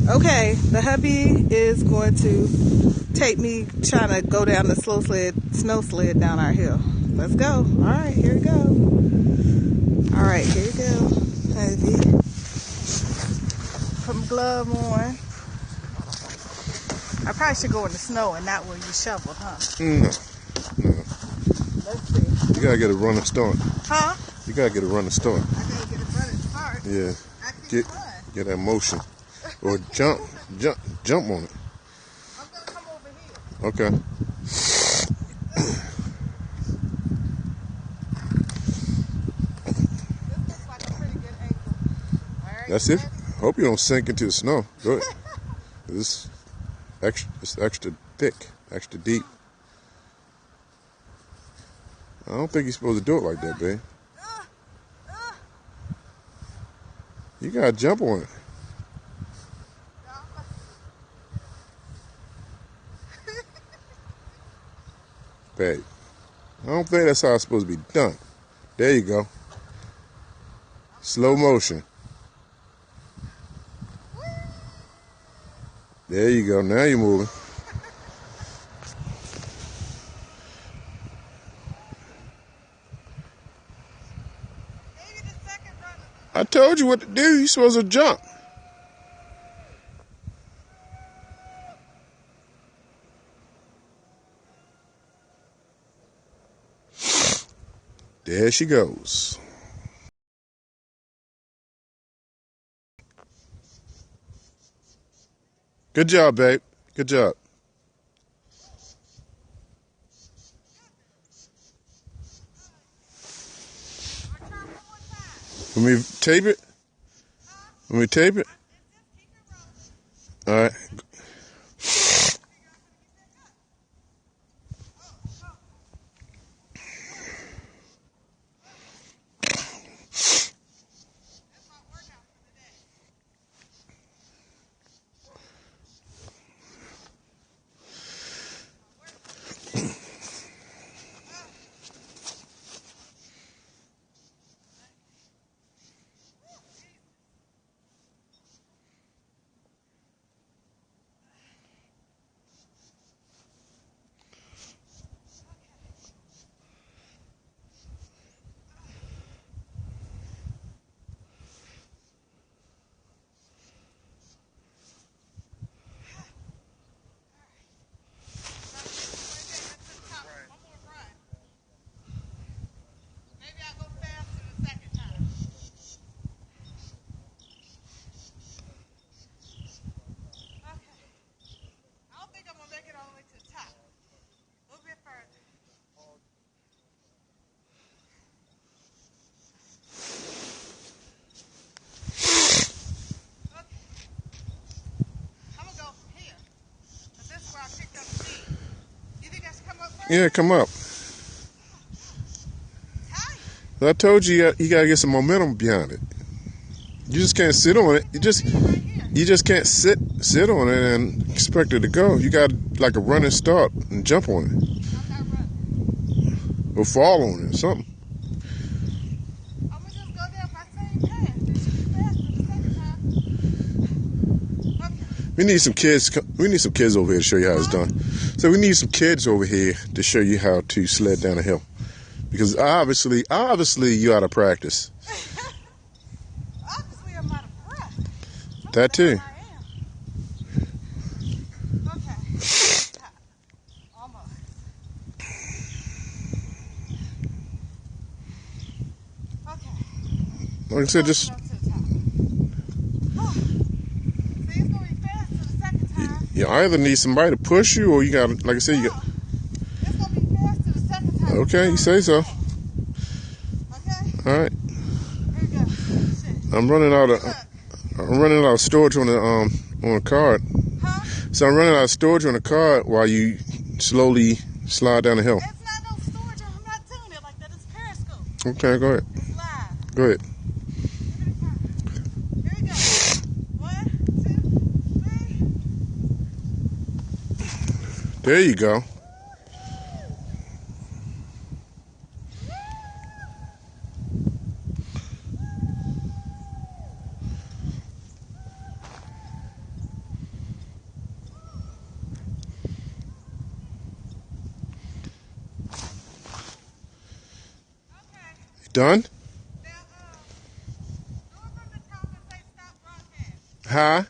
Okay, the hubby is going to take me trying to go down the snow sled down our hill. Let's go. All right, here we go. All right, here we go. Hubby. Put my glove on. I probably should go in the snow and not where you shoveled, huh? No. Let's see. You gotta get a running start. Huh? You gotta get a running start. I gotta get a running start. Yeah. Get that motion. Or jump on it. I'm gonna come over here. Okay. This looks like a pretty good angle. All right. That's it. Hope you don't sink into the snow. Good. It's extra thick, extra deep. I don't think you're supposed to do it like that, babe. You gotta jump on it. Babe, I don't think that's how it's supposed to be done. There you go. Slow motion. There you go. Now you're moving. I told you what to do. You're supposed to jump. There she goes. Good job, babe. Good job. Let me tape it. Let me tape it. All right. Yeah, come up. I told you you gotta get some momentum behind it. You just can't sit on it. You just can't sit on it and expect it to go. You got like a running start and jump on it. Or fall on it or something. I'm gonna just go down my same path. It should be faster the second time. Okay. We need some kids. We need some kids over here to show you how it's done. So we need some kids over here to show you how to sled down a hill. Because obviously you're out of practice. Obviously I'm out of breath. That too. Okay. Almost. Okay. Like I said, just... You either need somebody to push you, or you got, like I said, you got. It's gonna be faster the second time. Okay, you say so. Okay. All right. Here we go. Shit. I'm running out of storage on the card. Huh? So I'm running out of storage on the card while you slowly slide down the hill. It's not no storage. I'm not doing it like that. It's Periscope. Okay, go ahead. It's live. Go ahead. Here we go. 1, 2, 3. There you go. Done? Huh?